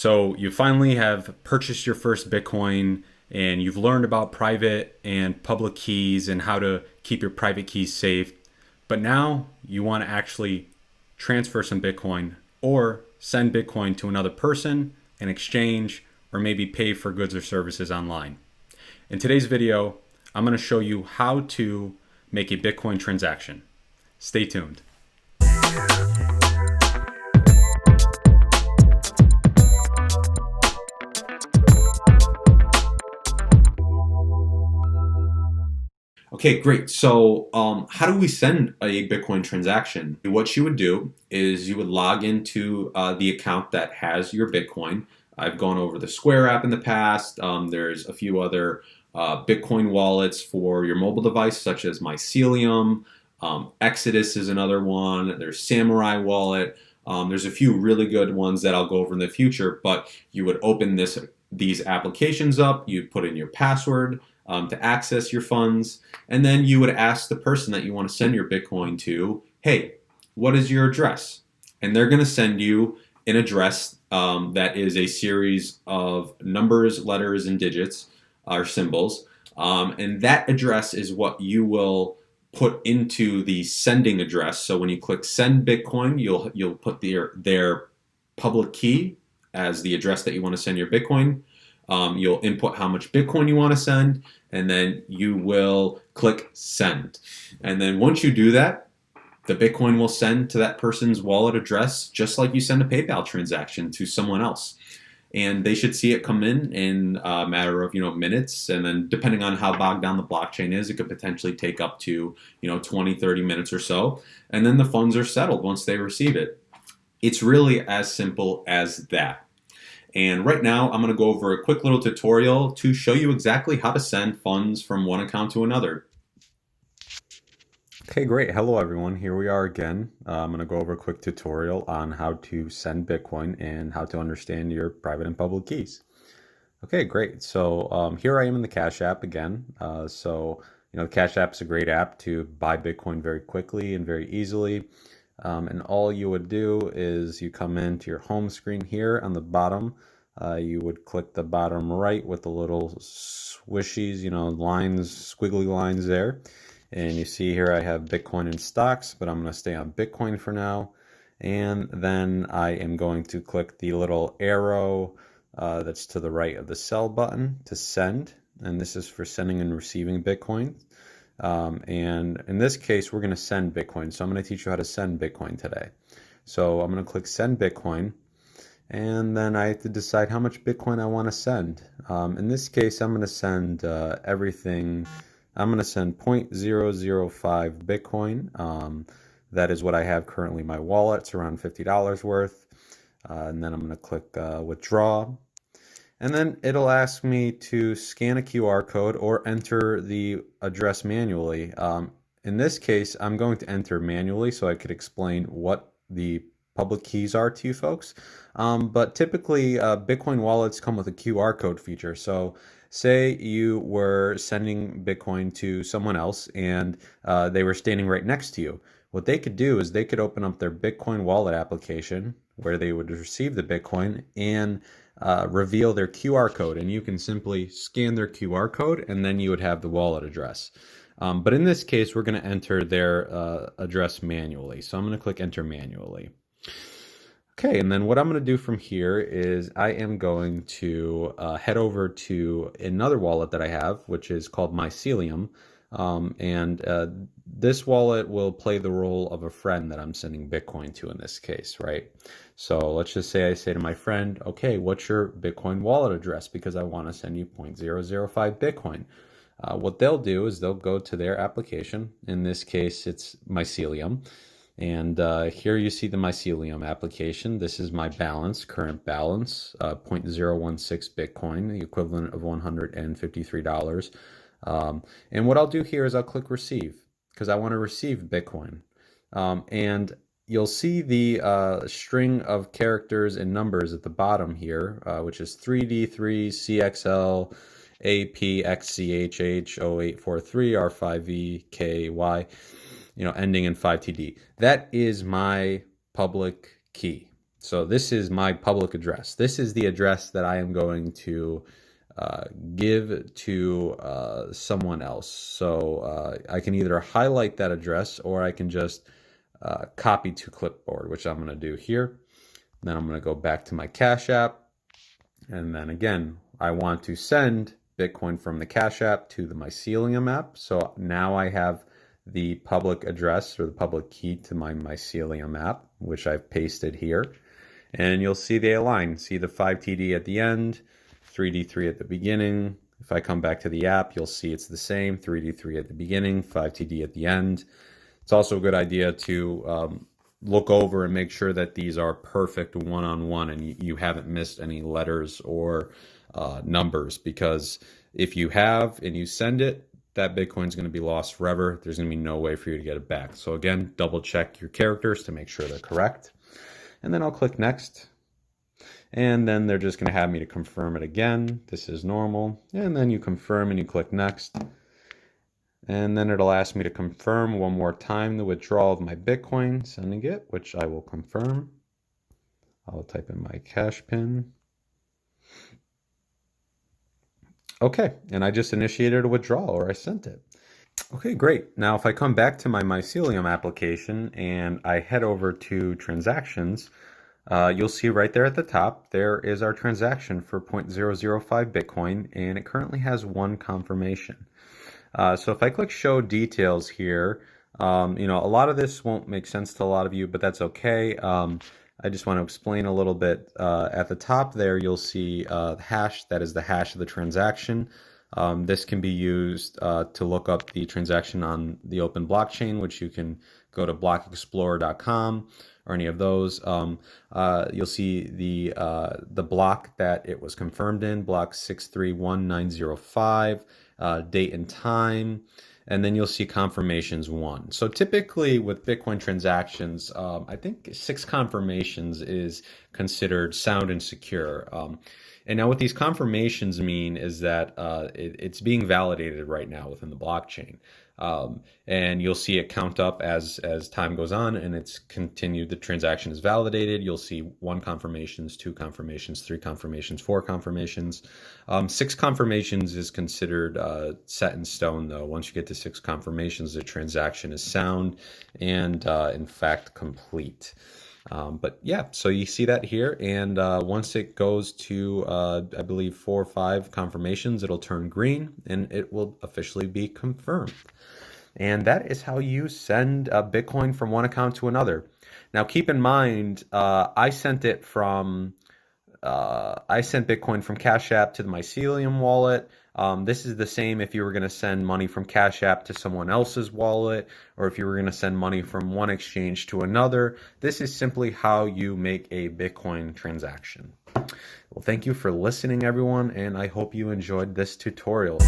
So you finally have purchased your first Bitcoin and you've learned about private and public keys and how to keep your private keys safe. But now you want to actually transfer some Bitcoin or send Bitcoin to another person in exchange or maybe pay for goods or services online. In today's video, I'm going to show you how to make a Bitcoin transaction. Stay tuned. Okay, great. So how do we send a Bitcoin transaction? What you would do is you would log into the account that has your Bitcoin. I've gone over the Square app in the past. There's a few other Bitcoin wallets for your mobile device, such as Mycelium. Exodus is another one. There's Samurai Wallet. There's a few really good ones that I'll go over in the future, but you would open these applications up, you put in your password to access your funds, and then you would ask the person that you want to send your Bitcoin to, hey, what is your address? And they're going to send you an address that is a series of numbers, letters, and digits or symbols. And that address is what you will put into the sending address. So when you click send Bitcoin, you'll put their public key as the address that you want to send your Bitcoin. You'll input how much Bitcoin you want to send, and then you will click send. And then once you do that, the Bitcoin will send to that person's wallet address, just like you send a PayPal transaction to someone else. And they should see it come in a matter of minutes. And then depending on how bogged down the blockchain is, it could potentially take up to 20, 30 minutes or so. And then the funds are settled once they receive it. It's really as simple as that. And right now, I'm going to go over a quick little tutorial to show you exactly how to send funds from one account to another. Okay, great. Hello, everyone. Here we are again. I'm going to go over a quick tutorial on how to send Bitcoin and how to understand your private and public keys. Okay, great. So here I am in the Cash App again. The Cash App is a great app to buy Bitcoin very quickly and very easily. And all you would do is you come into your home screen here on the bottom. You would click the bottom right with the little swishies, lines, squiggly lines there. And you see here I have Bitcoin in stocks, but I'm going to stay on Bitcoin for now. And then I am going to click the little arrow that's to the right of the sell button to send. And this is for sending and receiving Bitcoin. And in this case, we're going to send Bitcoin. So I'm going to teach you how to send Bitcoin today. So I'm going to click send Bitcoin. And then I have to decide how much Bitcoin I want to send. In this case, I'm going to send everything. I'm going to send 0.005 Bitcoin. That is what I have currently in my wallet. It's around $50 worth. And then I'm going to click withdraw. And then it'll ask me to scan a QR code or enter the address manually. In this case, I'm going to enter manually so I could explain what the public keys are to you folks. But typically, Bitcoin wallets come with a QR code feature. So say you were sending Bitcoin to someone else and they were standing right next to you. What they could do is they could open up their Bitcoin wallet application where they would receive the Bitcoin and reveal their QR code, and you can simply scan their QR code and then you would have the wallet address. But in this case, we're going to enter their address manually. So I'm going to click enter manually. Okay, and then what I'm going to do from here is I am going to head over to another wallet that I have, which is called Mycelium. This wallet will play the role of a friend that I'm sending Bitcoin to in this case, right? So let's just say I say to my friend, okay, what's your Bitcoin wallet address? Because I want to send you 0.005 Bitcoin. What they'll do is they'll go to their application. In this case, it's Mycelium. And here you see the Mycelium application. This is my balance, current balance, 0.016 Bitcoin, the equivalent of $153. And what I'll do here is I'll click receive because I want to receive Bitcoin. And you'll see the string of characters and numbers at the bottom here, which is 3D3CXL APXCHH0843R5VKY, ending in 5TD. That is my public key. So this is my public address. This is the address that I am going to give to someone else. So I can either highlight that address or I can just copy to clipboard, which I'm going to do here. Then I'm going to go back to my Cash App. And then again, I want to send Bitcoin from the Cash App to the Mycelium app. So now I have the public address or the public key to my Mycelium app, which I've pasted here. And you'll see they align. See the 5TD at the end, 3D3 at the beginning. If I come back to the app, you'll see it's the same, 3D3 at the beginning, 5TD at the end. It's also a good idea to look over and make sure that these are perfect one-on-one and you haven't missed any letters or numbers, because if you have and you send it, that Bitcoin's going to be lost forever. There's going to be no way for you to get it back. So again, double check your characters to make sure they're correct. And then I'll click next. And then they're just going to have me to confirm it again. This is normal. And then you confirm and you click next. And then it'll ask me to confirm one more time the withdrawal of my Bitcoin, sending it, which I will confirm. I'll type in my cash pin. Okay, and I just initiated a withdrawal, or I sent it. Okay, great. Now if I come back to my Mycelium application and I head over to transactions, you'll see right there at the top, there is our transaction for 0.005 Bitcoin, and it currently has one confirmation. So if I click show details here, a lot of this won't make sense to a lot of you, but that's okay. I just want to explain a little bit. At the top there, you'll see the hash. That is the hash of the transaction. This can be used to look up the transaction on the open blockchain, which you can go to blockexplorer.com or any of those. You'll see the block that it was confirmed in, block 631905, date and time, and then you'll see confirmations 1. So typically with Bitcoin transactions, I think 6 confirmations is considered sound and secure. And now what these confirmations mean is that it's being validated right now within the blockchain. And you'll see it count up as time goes on, and it's continued. The transaction is validated. You'll see 1 confirmations, 2 confirmations, 3 confirmations, 4 confirmations. 6 confirmations is considered set in stone, though. Once you get to 6 confirmations, the transaction is sound and in fact complete. But yeah, so you see that here, and once it goes to, I believe, 4 or 5 confirmations, it'll turn green, and it will officially be confirmed. And that is how you send Bitcoin from one account to another. Now, keep in mind, I sent Bitcoin from Cash App to the Mycelium wallet. This is the same if you were going to send money from Cash App to someone else's wallet, or if you were going to send money from one exchange to another. This is simply how you make a Bitcoin transaction. Well, thank you for listening, everyone, and I hope you enjoyed this tutorial.